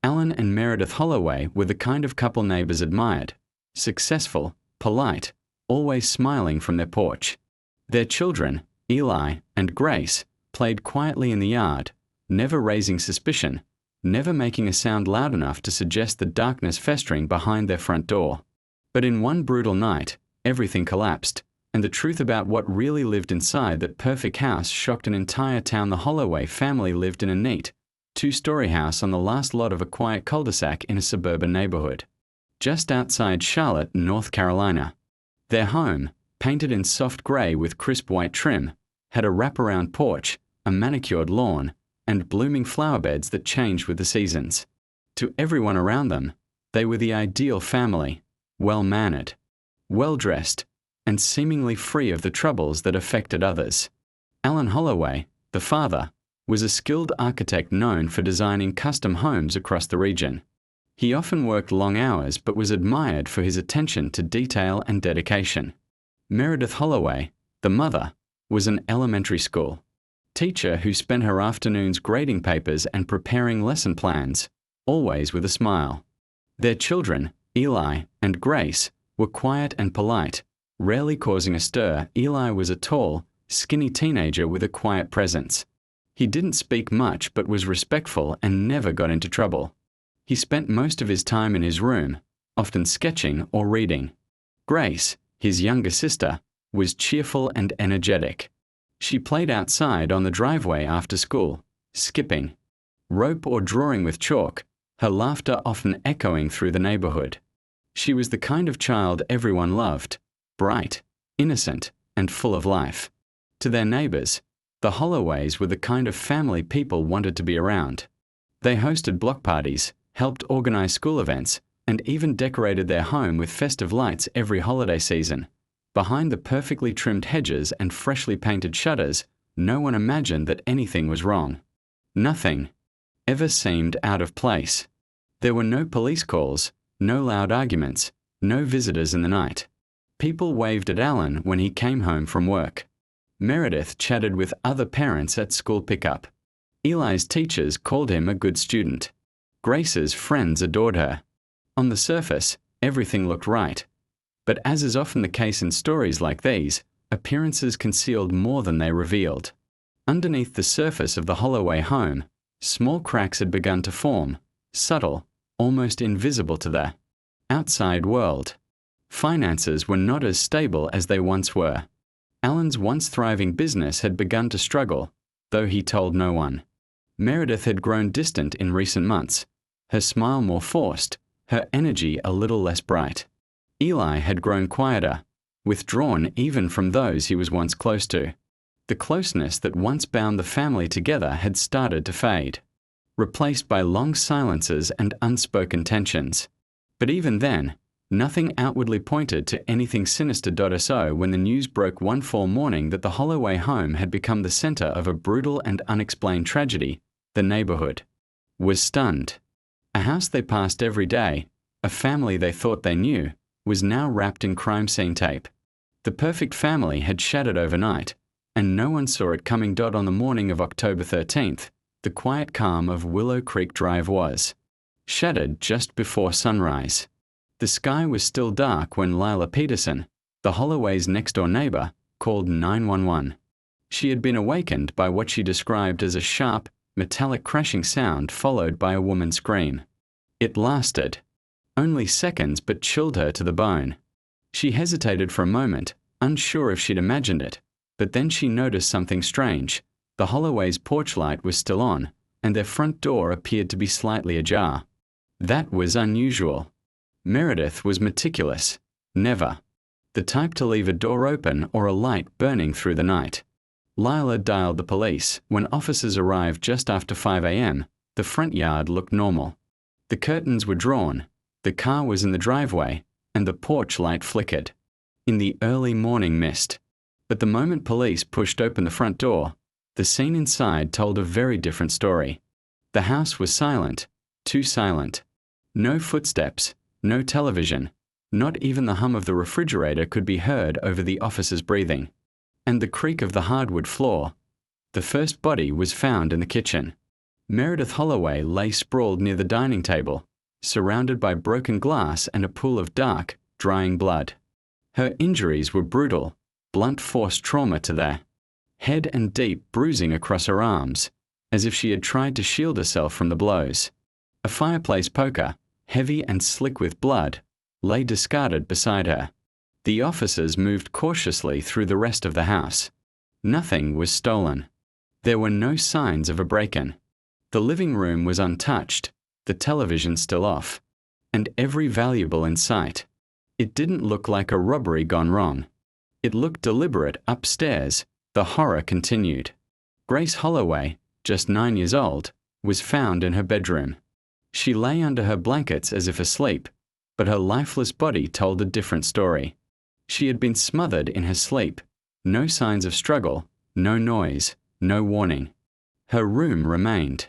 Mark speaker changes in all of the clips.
Speaker 1: Alan and Meredith Holloway were the kind of couple neighbors admired, successful, polite, always smiling from their porch. Their children, Eli and Grace, played quietly in the yard, never raising suspicion, never making a sound loud enough to suggest the darkness festering behind their front door. But in one brutal night, everything collapsed, and the truth about what really lived inside that perfect house shocked an entire town. The Holloway family lived in a neat, two-story house on the last lot of a quiet cul-de-sac in a suburban neighborhood, just outside Charlotte, North Carolina. Their home, painted in soft gray with crisp white trim, had a wraparound porch, a manicured lawn, and blooming flower beds that changed with the seasons. To everyone around them, they were the ideal family, well-mannered, well-dressed, and seemingly free of the troubles that affected others. Alan Holloway, the father, was a skilled architect known for designing custom homes across the region. He often worked long hours but was admired for his attention to detail and dedication. Meredith Holloway, the mother, was an elementary school teacher who spent her afternoons grading papers and preparing lesson plans, always with a smile. Their children, Eli and Grace, were quiet and polite, rarely causing a stir. Eli was a tall, skinny teenager with a quiet presence. He didn't speak much but was respectful and never got into trouble. He spent most of his time in his room, often sketching or reading. Grace, his younger sister, was cheerful and energetic. She played outside on the driveway after school, skipping rope or drawing with chalk, her laughter often echoing through the neighborhood. She was the kind of child everyone loved, bright, innocent, and full of life. To their neighbors, the Holloways were the kind of family people wanted to be around. They hosted block parties, helped organize school events, and even decorated their home with festive lights every holiday season. Behind the perfectly trimmed hedges and freshly painted shutters, no one imagined that anything was wrong. Nothing ever seemed out of place. There were no police calls, no loud arguments, no visitors in the night. People waved at Alan when he came home from work. Meredith chatted with other parents at school pickup. Eli's teachers called him a good student. Grace's friends adored her. On the surface, everything looked right. But as is often the case in stories like these, appearances concealed more than they revealed. Underneath the surface of the Holloway home, small cracks had begun to form, subtle, almost invisible to the outside world. Finances were not as stable as they once were. Alan's once thriving business had begun to struggle, though he told no one. Meredith had grown distant in recent months, her smile more forced, her energy a little less bright. Eli had grown quieter, withdrawn even from those he was once close to. The closeness that once bound the family together had started to fade, replaced by long silences and unspoken tensions. But even then, nothing outwardly pointed to anything sinister. So when the news broke one fall morning that the Holloway home had become the center of a brutal and unexplained tragedy, the neighborhood was stunned. A house they passed every day, a family they thought they knew, was now wrapped in crime scene tape. The perfect family had shattered overnight, and no one saw it coming. On the morning of October 13th, the quiet calm of Willow Creek Drive was shattered just before sunrise. The sky was still dark when Lila Peterson, the Holloway's next-door neighbor, called 911. She had been awakened by what she described as a sharp, metallic crashing sound followed by a woman's scream. It lasted only seconds but chilled her to the bone. She hesitated for a moment, unsure if she'd imagined it, but then she noticed something strange. The Holloway's porch light was still on, and their front door appeared to be slightly ajar. That was unusual. Meredith was meticulous, never the type to leave a door open or a light burning through the night. Lila dialed the police. When officers arrived just after 5 a.m., the front yard looked normal. The curtains were drawn, the car was in the driveway, and the porch light flickered in the early morning mist. But the moment police pushed open the front door, the scene inside told a very different story. The house was silent, too silent. No footsteps, no television, not even the hum of the refrigerator could be heard over the officer's breathing. And the creak of the hardwood floor. The first body was found in the kitchen. Meredith Holloway lay sprawled near the dining table, surrounded by broken glass and a pool of dark, drying blood. Her injuries were brutal, blunt force trauma to the head and deep bruising across her arms, as if she had tried to shield herself from the blows. A fireplace poker, heavy and slick with blood, lay discarded beside her. The officers moved cautiously through the rest of the house. Nothing was stolen. There were no signs of a break-in. The living room was untouched, the television still off, and every valuable in sight. It didn't look like a robbery gone wrong. It looked deliberate. Upstairs, the horror continued. Grace Holloway, just 9 years old, was found in her bedroom. She lay under her blankets as if asleep, but her lifeless body told a different story. She had been smothered in her sleep. No signs of struggle, no noise, no warning. Her room remained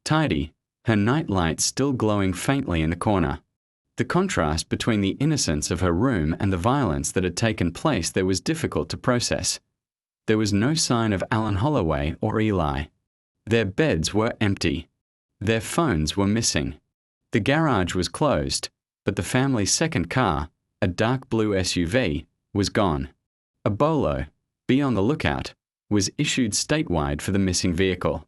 Speaker 1: tidy, her night light still glowing faintly in the corner. The contrast between the innocence of her room and the violence that had taken place there was difficult to process. There was no sign of Alan Holloway or Eli. Their beds were empty. Their phones were missing. The garage was closed, but the family's second car, a dark blue SUV, was gone. A bolo, be on the lookout, was issued statewide for the missing vehicle.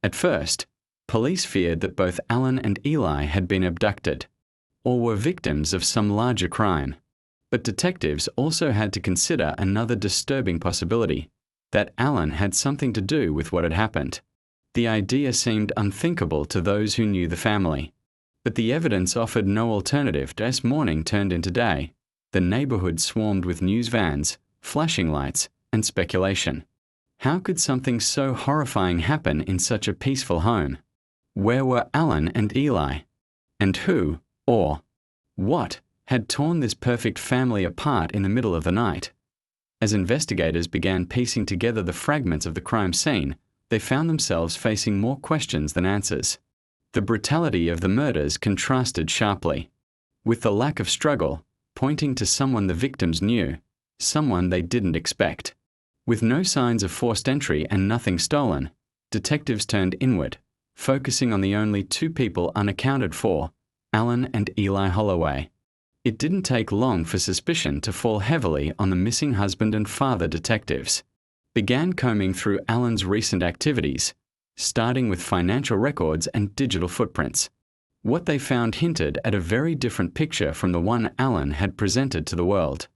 Speaker 1: At first, police feared that both Alan and Eli had been abducted, or were victims of some larger crime. But detectives also had to consider another disturbing possibility, that Alan had something to do with what had happened. The idea seemed unthinkable to those who knew the family. But the evidence offered no alternative. As morning turned into day, the neighborhood swarmed with news vans, flashing lights, and speculation. How could something so horrifying happen in such a peaceful home? Where were Alan and Eli? And who, or what, had torn this perfect family apart in the middle of the night? As investigators began piecing together the fragments of the crime scene, they found themselves facing more questions than answers. The brutality of the murders contrasted sharply, with the lack of struggle pointing to someone the victims knew, someone they didn't expect. With no signs of forced entry and nothing stolen, detectives turned inward, focusing on the only two people unaccounted for, Alan and Eli Holloway. It didn't take long for suspicion to fall heavily on the missing husband and father. Detectives began combing through Alan's recent activities, starting with financial records and digital footprints. What they found hinted at a very different picture from the one Alan had presented to the world.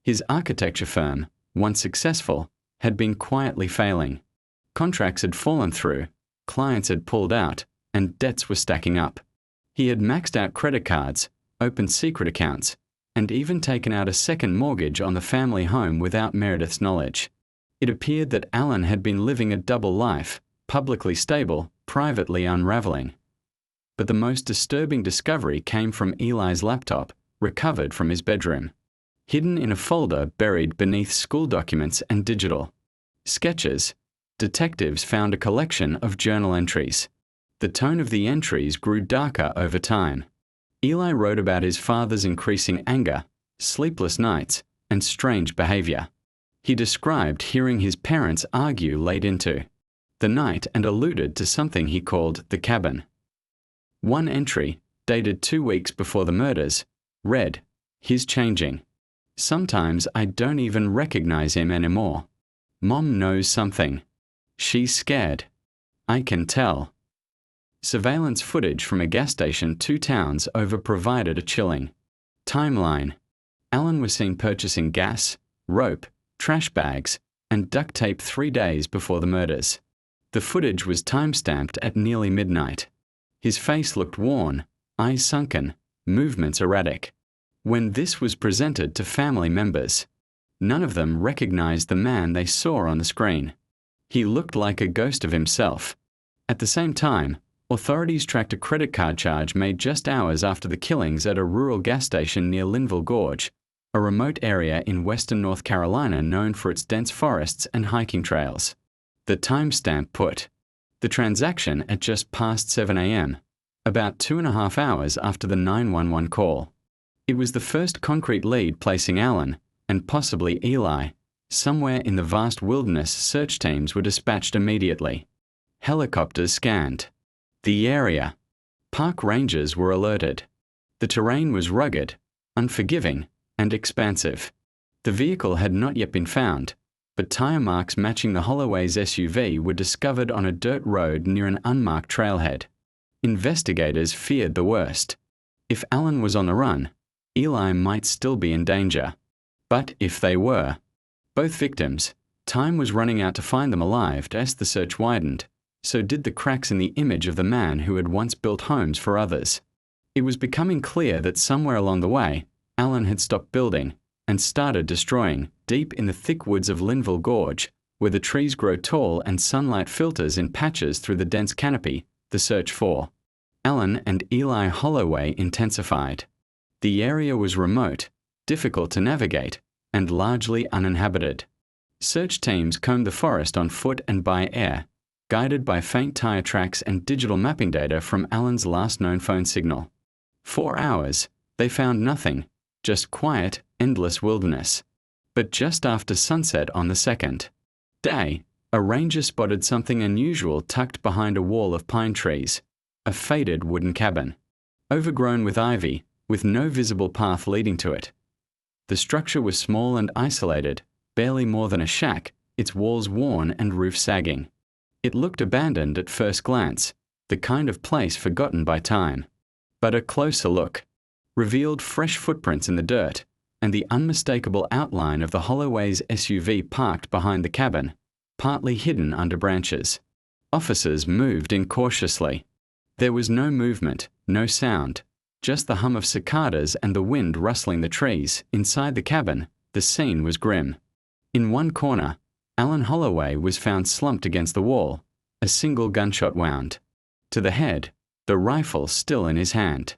Speaker 1: His architecture firm, once successful, had been quietly failing. Contracts had fallen through, clients had pulled out, and debts were stacking up. He had maxed out credit cards, opened secret accounts, and even taken out a second mortgage on the family home without Meredith's knowledge. It appeared that Alan had been living a double life, publicly stable, privately unraveling. But the most disturbing discovery came from Eli's laptop, recovered from his bedroom. Hidden in a folder buried beneath school documents and digital sketches, detectives found a collection of journal entries. The tone of the entries grew darker over time. Eli wrote about his father's increasing anger, sleepless nights, and strange behavior. He described hearing his parents argue late into the night and alluded to something he called the cabin. One entry, dated 2 weeks before the murders, read, "He's changing. Sometimes I don't even recognize him anymore. Mom knows something. She's scared. I can tell." Surveillance footage from a gas station 2 towns over provided a chilling timeline. Alan was seen purchasing gas, rope, trash bags, and duct tape 3 days before the murders. The footage was time-stamped at nearly midnight. His face looked worn, eyes sunken, movements erratic. When this was presented to family members, none of them recognized the man they saw on the screen. He looked like a ghost of himself. At the same time, authorities tracked a credit card charge made just hours after the killings at a rural gas station near Linville Gorge, a remote area in western North Carolina known for its dense forests and hiking trails. The timestamp put the transaction at just past 7 a.m., about 2.5 hours after the 911 call. It was the first concrete lead placing Alan, and possibly Eli, somewhere in the vast wilderness. Search teams were dispatched immediately. Helicopters scanned. The area. Park rangers were alerted. The terrain was rugged, unforgiving, and expansive. The vehicle had not yet been found, but tire marks matching the Holloway's SUV were discovered on a dirt road near an unmarked trailhead. Investigators feared the worst. If Alan was on the run, Eli might still be in danger. But if they were, both victims, time was running out to find them alive as the search widened. So did the cracks in the image of the man who had once built homes for others. It was becoming clear that somewhere along the way, Alan had stopped building and started destroying deep in the thick woods of Linville Gorge, where the trees grow tall and sunlight filters in patches through the dense canopy. The search for Alan and Eli Holloway intensified. The area was remote, difficult to navigate, and largely uninhabited. Search teams combed the forest on foot and by air, guided by faint tire tracks and digital mapping data from Alan's last known phone signal. 4 hours, they found nothing, just quiet, endless wilderness. But just after sunset on the second day, a ranger spotted something unusual tucked behind a wall of pine trees, a faded wooden cabin, overgrown with ivy, with no visible path leading to it. The structure was small and isolated, barely more than a shack, its walls worn and roof sagging. It looked abandoned at first glance, the kind of place forgotten by time. But a closer look revealed fresh footprints in the dirt and the unmistakable outline of the Holloway's SUV parked behind the cabin, partly hidden under branches. Officers moved incautiously. There was no movement, no sound, just the hum of cicadas and the wind rustling the trees. Inside the cabin, the scene was grim. In one corner, Alan Holloway was found slumped against the wall, a single gunshot wound to the head, the rifle still in his hand.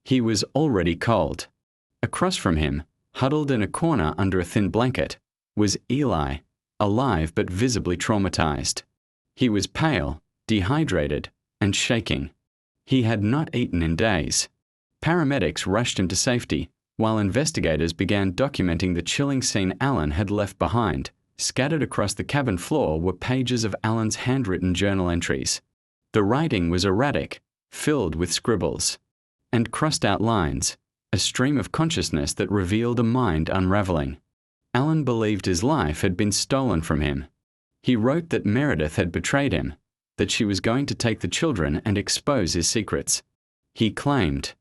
Speaker 1: He was already cold. Across from him, huddled in a corner under a thin blanket, was Eli, alive but visibly traumatized. He was pale, dehydrated, and shaking. He had not eaten in days. Paramedics rushed him to safety, while investigators began documenting the chilling scene Alan had left behind. Scattered across the cabin floor were pages of Alan's handwritten journal entries. The writing was erratic, filled with scribbles and crossed-out lines, a stream of consciousness that revealed a mind unraveling. Alan believed his life had been stolen from him. He wrote that Meredith had betrayed him, that she was going to take the children and expose his secrets. He claimed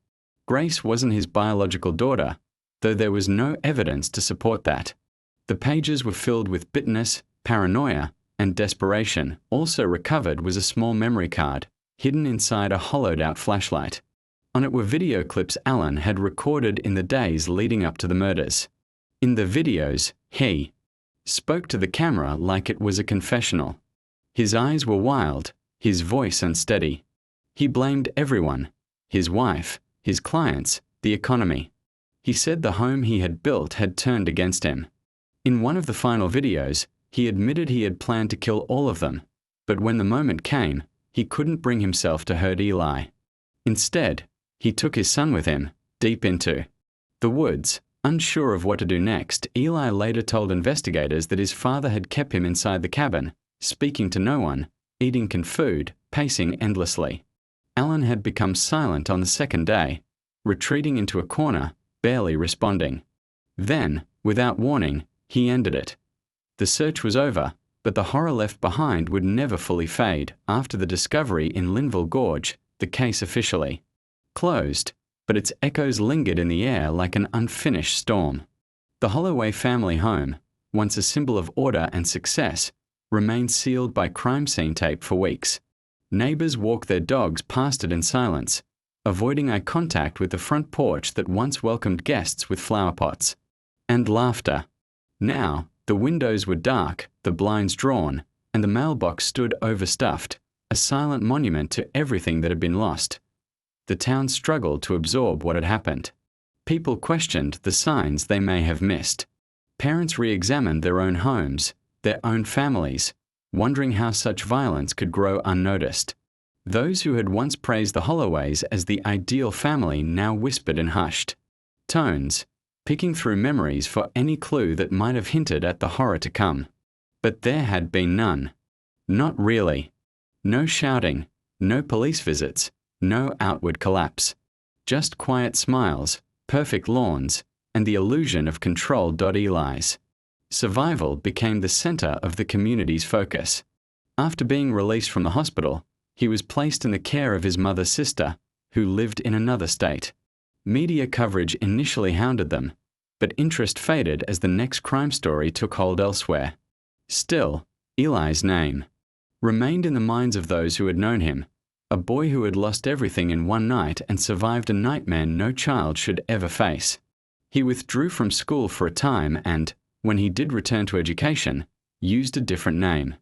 Speaker 1: Grace wasn't his biological daughter, though there was no evidence to support that. The pages were filled with bitterness, paranoia, and desperation. Also recovered was a small memory card, hidden inside a hollowed-out flashlight. On it were video clips Alan had recorded in the days leading up to the murders. In the videos, he spoke to the camera like it was a confessional. His eyes were wild, his voice unsteady. He blamed everyone, his wife, his clients, the economy. He said the home he had built had turned against him. In one of the final videos, he admitted he had planned to kill all of them, but when the moment came, he couldn't bring himself to hurt Eli. Instead, he took his son with him, deep into the woods. Unsure of what to do next, Eli later told investigators that his father had kept him inside the cabin, speaking to no one, eating canned food, pacing endlessly. Alan had become silent on the second day, retreating into a corner, barely responding. Then, without warning, he ended it. The search was over, but the horror left behind would never fully fade. After the discovery in Linville Gorge, the case officially closed, but its echoes lingered in the air like an unfinished storm. The Holloway family home, once a symbol of order and success, remained sealed by crime scene tape for weeks. Neighbors walked their dogs past it in silence, avoiding eye contact with the front porch that once welcomed guests with flower pots and laughter. Now, the windows were dark, the blinds drawn, and the mailbox stood overstuffed, a silent monument to everything that had been lost. The town struggled to absorb what had happened. People questioned the signs they may have missed. Parents re-examined their own homes, their own families, wondering how such violence could grow unnoticed. Those who had once praised the Holloways as the ideal family now whispered in hushed tones, picking through memories for any clue that might have hinted at the horror to come. But there had been none. Not really. No shouting, No police visits, no outward collapse. Just quiet smiles, perfect lawns, and the illusion of controlled Eli's. Survival became the center of the community's focus. After being released from the hospital, he was placed in the care of his mother's sister, who lived in another state. Media coverage initially hounded them, but interest faded as the next crime story took hold elsewhere. Still, Eli's name remained in the minds of those who had known him, a boy who had lost everything in one night and survived a nightmare no child should ever face. He withdrew from school for a time and, when he did return to education, used a different name.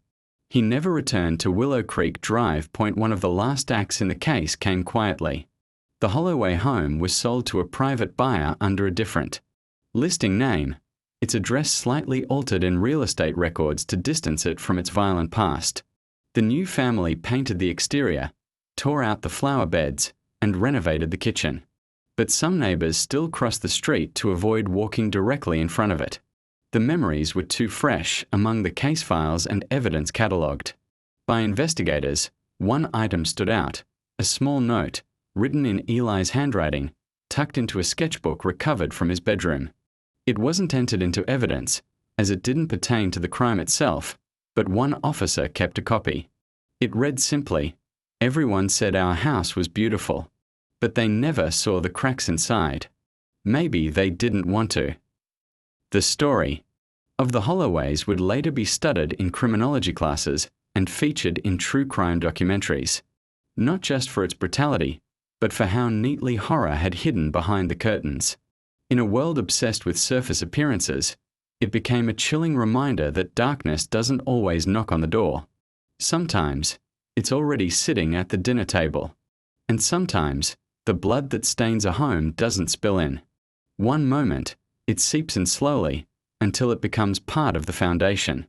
Speaker 1: He never returned to Willow Creek Drive. One of the last acts in the case came quietly. The Holloway home was sold to a private buyer under a different listing name, its address slightly altered in real estate records to distance it from its violent past. The new family painted the exterior, tore out the flower beds, and renovated the kitchen. But some neighbors still crossed the street to avoid walking directly in front of it. The memories were too fresh among the case files and evidence catalogued. By investigators, one item stood out, a small note, written in Eli's handwriting, tucked into a sketchbook recovered from his bedroom. It wasn't entered into evidence, as it didn't pertain to the crime itself, but one officer kept a copy. It read simply, "Everyone said our house was beautiful, but they never saw the cracks inside. Maybe they didn't want to." The story of the Holloways would later be studied in criminology classes and featured in true crime documentaries, not just for its brutality, but for how neatly horror had hidden behind the curtains. In a world obsessed with surface appearances, it became a chilling reminder that darkness doesn't always knock on the door. Sometimes, it's already sitting at the dinner table. And sometimes, the blood that stains a home doesn't spill in. One moment, it seeps in slowly until it becomes part of the foundation.